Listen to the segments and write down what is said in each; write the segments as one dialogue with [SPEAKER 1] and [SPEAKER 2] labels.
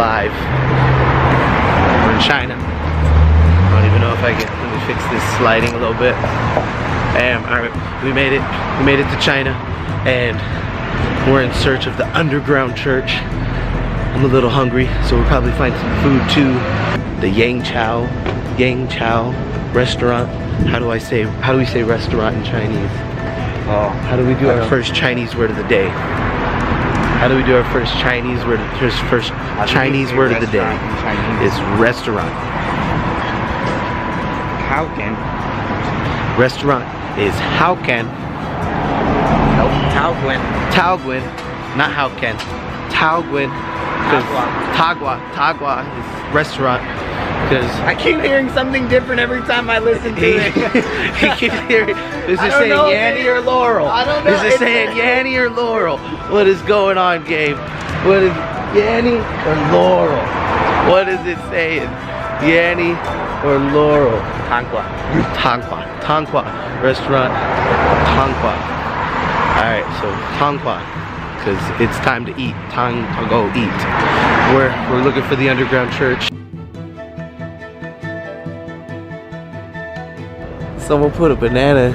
[SPEAKER 1] live. We're in China. I don't even know if I can. Let me fix this sliding a little bit. Alright, we made it. We made it to China, and we're in search of the underground church. I'm a little hungry, so we'll probably find some food too. The Yang Chow restaurant. How do we say restaurant in Chinese? Oh, how do we do our first Chinese word of the day? How do we do our first Chinese word? First Chinese word of the day is restaurant.
[SPEAKER 2] How can?
[SPEAKER 1] Restaurant is how can.
[SPEAKER 2] Nope. Tao
[SPEAKER 1] Gwyn, not how can. Tao Gwyn. Tagua is restaurant. Because
[SPEAKER 2] I keep hearing something different every time I listen to it.
[SPEAKER 1] He keeps hearing. Is it saying Yanny or Laurel?
[SPEAKER 2] I don't know.
[SPEAKER 1] Is it saying Yanny or Laurel? What is going on, Gabe? What is Yanny or Laurel? What is it saying? Yanny or Laurel?
[SPEAKER 2] Tangua.
[SPEAKER 1] Tangua restaurant. Tangua. All right, so Tangua, because it's time to eat. Time to go eat. We're looking for the underground church. Someone put a banana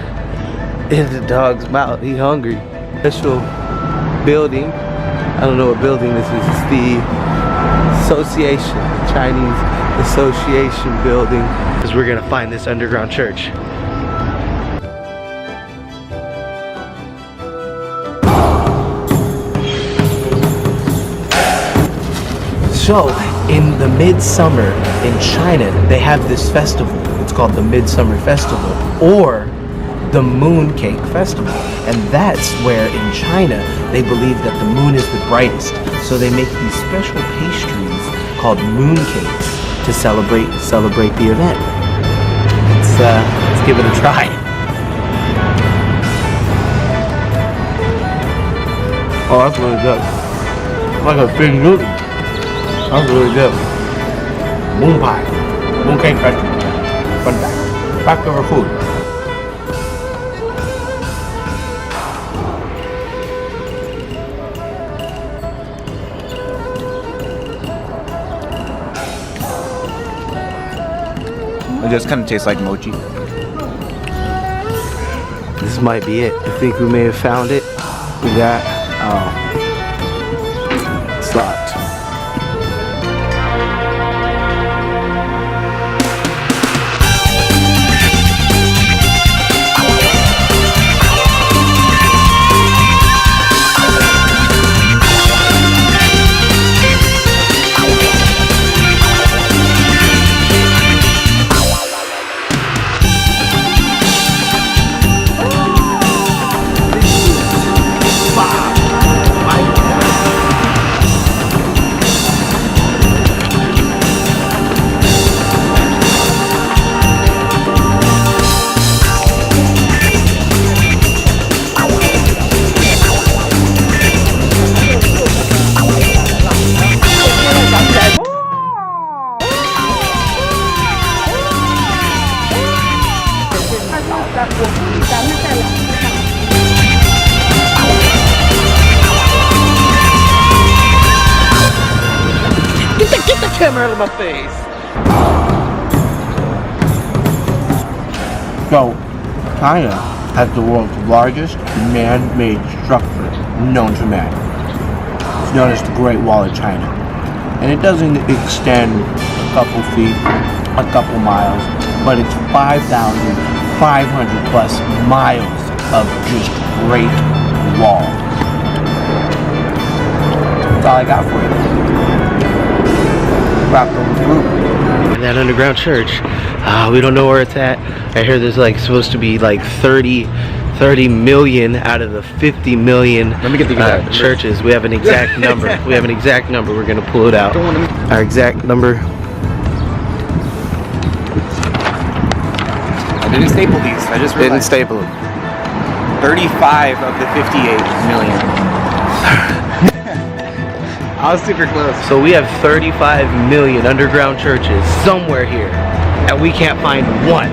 [SPEAKER 1] in the dog's mouth. He hungry. Special building. I don't know what building this is. It's the Association, Chinese Association building. Because we're gonna find this underground church. So, in the midsummer in China, they have this festival. It's called the Midsummer Festival, or the Moon Cake Festival. And that's where in China, they believe that the moon is the brightest. So they make these special pastries called moon cakes to celebrate the event. Let's give it a try. Oh, that's really good. Like a big noodle. That's really good. Moon pie. Moon cake festival. Fun fact. Back to our food.
[SPEAKER 2] It just kind of tastes like mochi.
[SPEAKER 1] This might be it. I think we may have found it. We got, it's locked. Get the camera out of my face. So, China has the world's largest man-made structure known to man. It's known as the Great Wall of China. And it doesn't extend a couple feet, a couple miles, but it's 5,500 plus miles of just great wall. That's all I got for you. And that underground church, we don't know where it's at. I hear there's like supposed to be like 30 million out of the 50 million
[SPEAKER 2] Let me get the exact
[SPEAKER 1] churches. We have an exact number. We have an exact number. We're gonna pull it out. Our exact number.
[SPEAKER 2] I didn't staple these. I just realized.
[SPEAKER 1] Didn't staple them.
[SPEAKER 2] 35 of the 58 million. I was super close.
[SPEAKER 1] So we have 35 million underground churches somewhere here, and we can't find one.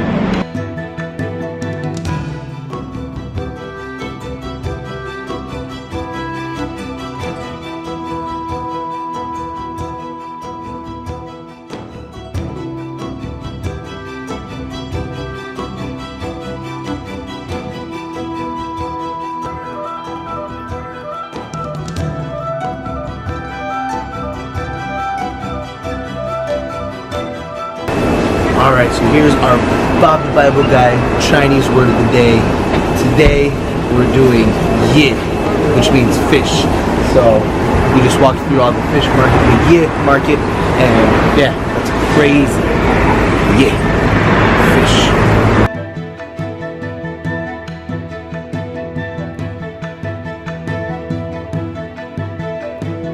[SPEAKER 1] Alright, so here's our Bob the Bible Guy Chinese word of the day. Today we're doing yi, which means fish. So we just walked through all the fish market, the yi market, and yeah, that's crazy. Yi, fish.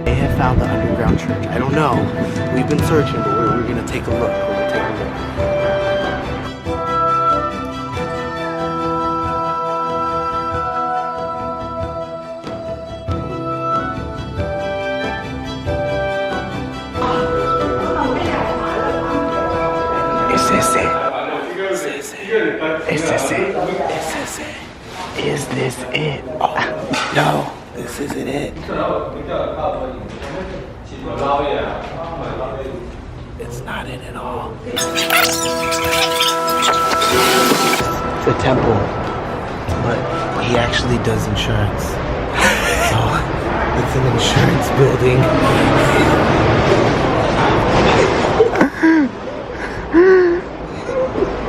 [SPEAKER 1] They have found the underground church. I don't know. We've been searching, but we're gonna take a look. We're gonna take a look. Is this it? Is this it? Is this it? Is this it? Is this it? Oh, no, this isn't it. It's not it at all. It's a temple, but he actually does insurance. So it's an insurance building.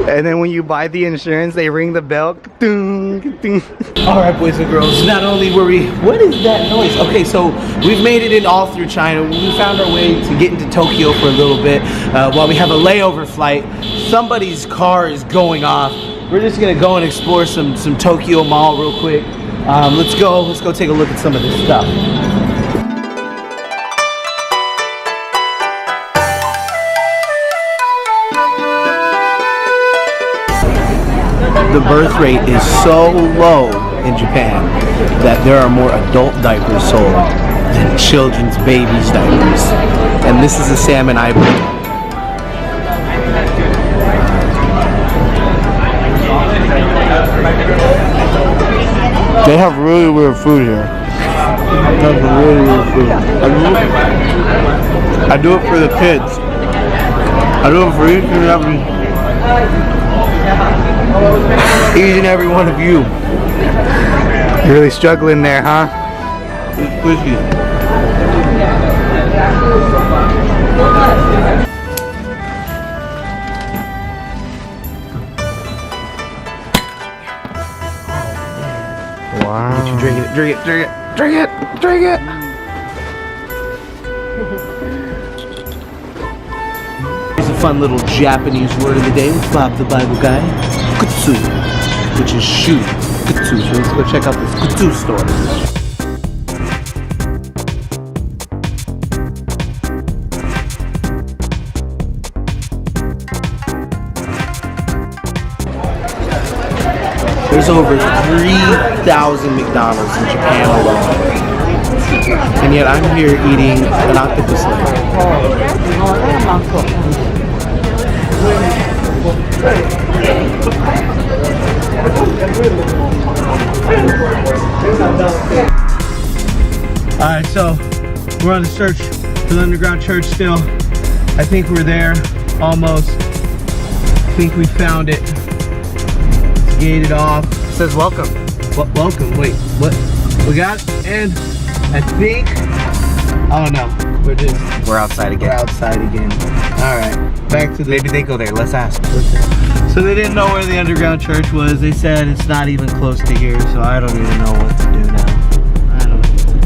[SPEAKER 2] And then when you buy the insurance, they ring the bell.
[SPEAKER 1] Alright, boys and girls, not only were we... What is that noise? Okay, so we've made it in all through China. We found our way to get into Tokyo for a little bit while we have a layover flight. Somebody's car is going off. We're just gonna go and explore some Tokyo Mall real quick. Let's go take a look at some of this stuff. The birth rate is so low in Japan that there are more adult diapers sold than children's babies' diapers. And this is a salmon eyeball. They have really weird food here. They have really weird food. I do it for the kids. I do it for each and every one of you.
[SPEAKER 2] You're really struggling there, huh?
[SPEAKER 1] It's squishy.
[SPEAKER 2] Wow.
[SPEAKER 1] You drink it, drink it, drink it, drink it, drink it. Here's a fun little Japanese word of the day with Bob the Bible Guy. Kutsu, which is shoe. Kutsu. So let's go check out this Kutsu store. There's over 3,000 McDonald's in Japan alone. And yet I'm here eating an octopus leg. Alright, so we're on the search for the underground church still. I think we're there, almost. I think we found it. It's gated off.
[SPEAKER 2] It says welcome.
[SPEAKER 1] Welcome, wait, what? We got it, and I think, oh no,
[SPEAKER 2] We're outside again.
[SPEAKER 1] we're outside again. Alright, back to the,
[SPEAKER 2] Maybe they go there. Let's ask.
[SPEAKER 1] so they didn't know where the underground church was. They said it's not even close to here, so I don't even know what to do now. I don't know what to do.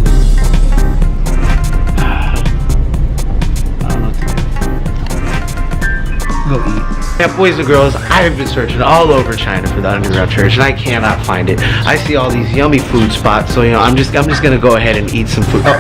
[SPEAKER 1] I don't know what to do. Go eat. Yeah, boys and girls, I've been searching all over China for the underground church, and I cannot find it. I see all these yummy food spots, so I'm just gonna go ahead and eat some food. Oh.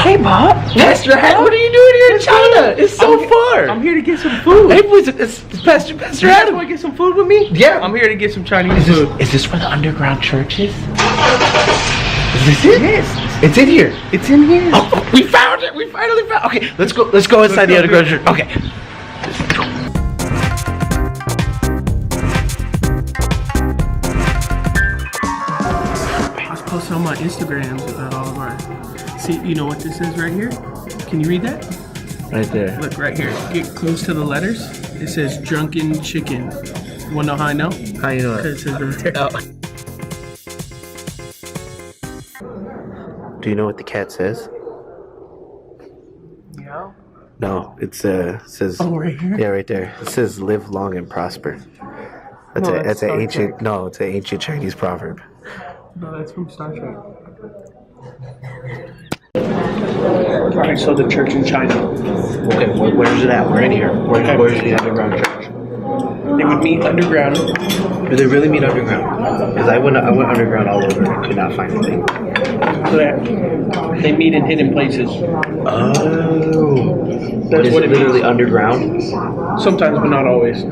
[SPEAKER 1] Hey, Bob. Pastor, what are you doing here in China? It's so far.
[SPEAKER 3] I'm here to get some food.
[SPEAKER 1] Hey, boys, it's Pastor
[SPEAKER 3] You guys
[SPEAKER 1] Adam.
[SPEAKER 3] want to get some food with me?
[SPEAKER 1] Yeah.
[SPEAKER 3] I'm here to get some Chinese food.
[SPEAKER 1] Is this where the underground church is? Is this it?
[SPEAKER 3] Yes.
[SPEAKER 1] It's in here.
[SPEAKER 3] It's in here.
[SPEAKER 1] Oh, we found it. We finally found it. Okay, let's go inside the underground church. Okay.
[SPEAKER 3] I was posting on my Instagrams about all of our. See, you know what this is right here? Can you read that?
[SPEAKER 1] Right there.
[SPEAKER 3] Look right here. Get close to the letters. It says drunken chicken. You wanna know how I know?
[SPEAKER 1] How you know
[SPEAKER 3] Because
[SPEAKER 1] it?
[SPEAKER 3] it says right there.
[SPEAKER 1] Do you know what the cat says?
[SPEAKER 3] Yeah.
[SPEAKER 1] No, it says.
[SPEAKER 3] Oh, right here?
[SPEAKER 1] Yeah, right there. It says "Live long and prosper." That's
[SPEAKER 3] No,
[SPEAKER 1] a
[SPEAKER 3] that's
[SPEAKER 1] an
[SPEAKER 3] Star
[SPEAKER 1] ancient.
[SPEAKER 3] Trek.
[SPEAKER 1] No, it's an ancient Chinese proverb.
[SPEAKER 3] No, that's from Star Trek. Alright, so the church in China.
[SPEAKER 1] Okay, where's it at? We're in here. Where's the underground church?
[SPEAKER 3] They would meet underground.
[SPEAKER 1] Do they really meet underground? Because I went underground all over and could not find anything.
[SPEAKER 3] So they meet in hidden places.
[SPEAKER 1] Oh.
[SPEAKER 3] That's
[SPEAKER 1] Is
[SPEAKER 3] what
[SPEAKER 1] it
[SPEAKER 3] it
[SPEAKER 1] literally
[SPEAKER 3] means.
[SPEAKER 1] underground?
[SPEAKER 3] Sometimes, but not always.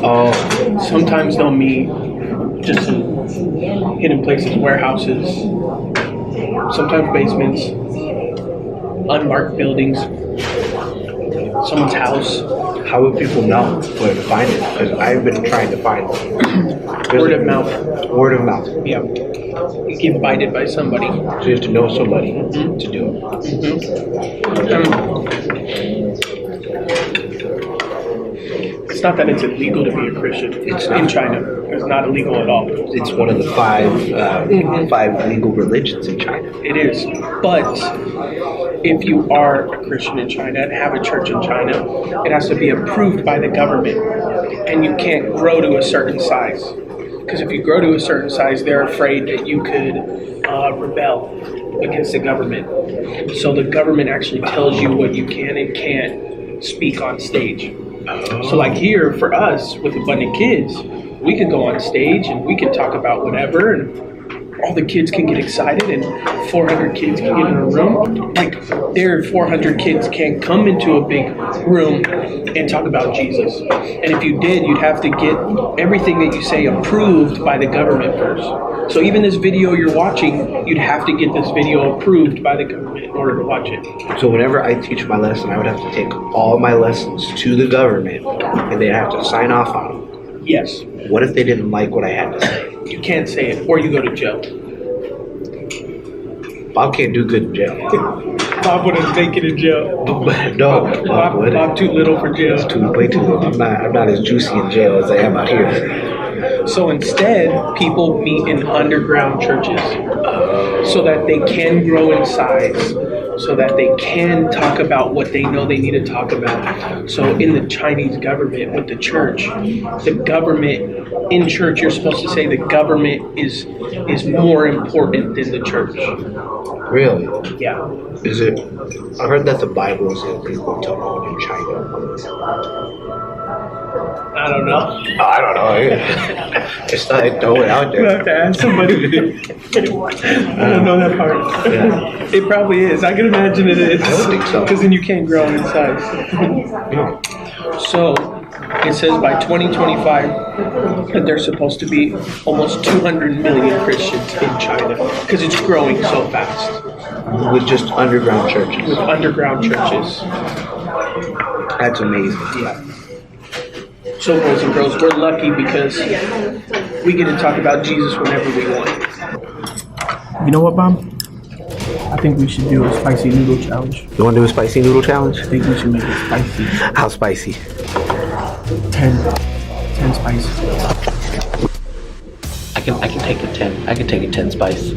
[SPEAKER 1] Oh.
[SPEAKER 3] Sometimes they'll meet just in hidden places, warehouses, sometimes basements, unmarked buildings, someone's house.
[SPEAKER 1] How would people know where to find it? Because I've been trying to find it.
[SPEAKER 3] Word of mouth.
[SPEAKER 1] Word of mouth.
[SPEAKER 3] Yeah. You get invited by somebody.
[SPEAKER 1] So you have to know somebody to do it.
[SPEAKER 3] It's not that it's illegal to be a Christian.
[SPEAKER 1] It's not.
[SPEAKER 3] In China. It's not illegal at all.
[SPEAKER 1] It's one of the five legal religions in China.
[SPEAKER 3] It is. But if you are a Christian in China and have a church in China, it has to be approved by the government. And you can't grow to a certain size. Because if you grow to a certain size, they're afraid that you could rebel against the government. So the government actually tells you what you can and can't speak on stage. So like here, for us, with Abundant Kids, we can go on stage and we can talk about whatever, and all the kids can get excited, and 400 kids can get in a room. Like, there 400 kids can't come into a big room and talk about Jesus. And if you did, you'd have to get everything that you say approved by the government first. So even this video you're watching, you'd have to get this video approved by the government in order to watch it.
[SPEAKER 1] So whenever I teach my lesson, I would have to take all my lessons to the government, and they'd have to sign off on them.
[SPEAKER 3] Yes,
[SPEAKER 1] What if they didn't like what I had to say?
[SPEAKER 3] you can't say it, or you go to jail.
[SPEAKER 1] Bob can't do good in jail.
[SPEAKER 3] Bob wouldn't make it in jail.
[SPEAKER 1] No, Bob wouldn't.
[SPEAKER 3] Bob too little for jail.
[SPEAKER 1] Way too little. I'm not as juicy in jail as I am out here.
[SPEAKER 3] So instead, people meet in underground churches so that they can grow in size, so that they can talk about what they know they need to talk about. So in the Chinese government, with the church, the government, in church, you're supposed to say the government is more important than the church.
[SPEAKER 1] Really?
[SPEAKER 3] Yeah.
[SPEAKER 1] Is it? I heard that the Bible is illegal to own in China.
[SPEAKER 3] I don't know.
[SPEAKER 1] I don't know. It's not throw it out
[SPEAKER 3] You have
[SPEAKER 1] there.
[SPEAKER 3] to ask somebody. I don't know that part.
[SPEAKER 1] Yeah.
[SPEAKER 3] It probably is. I can imagine it is.
[SPEAKER 1] I don't think so.
[SPEAKER 3] Because then you can't grow in size.
[SPEAKER 1] No.
[SPEAKER 3] So it says by 2025 that there's supposed to be almost 200 million Christians in China because it's growing so fast
[SPEAKER 1] With just underground churches.
[SPEAKER 3] with underground churches.
[SPEAKER 1] That's amazing.
[SPEAKER 3] Yeah. So boys and girls, we're lucky because we get to talk about Jesus whenever we want. You know what, Bob? I think we should do a spicy noodle challenge.
[SPEAKER 1] You want to do a spicy noodle challenge?
[SPEAKER 3] I think we should make it spicy.
[SPEAKER 1] How spicy?
[SPEAKER 3] 10 spice.
[SPEAKER 4] I can take a 10. I can take a 10 spice.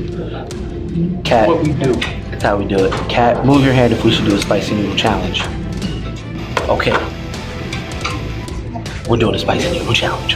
[SPEAKER 4] Cat,
[SPEAKER 3] What we do.
[SPEAKER 4] that's how we do it. Cat, move your hand if we should do a spicy noodle challenge. Okay. We're doing a spicy noodle challenge.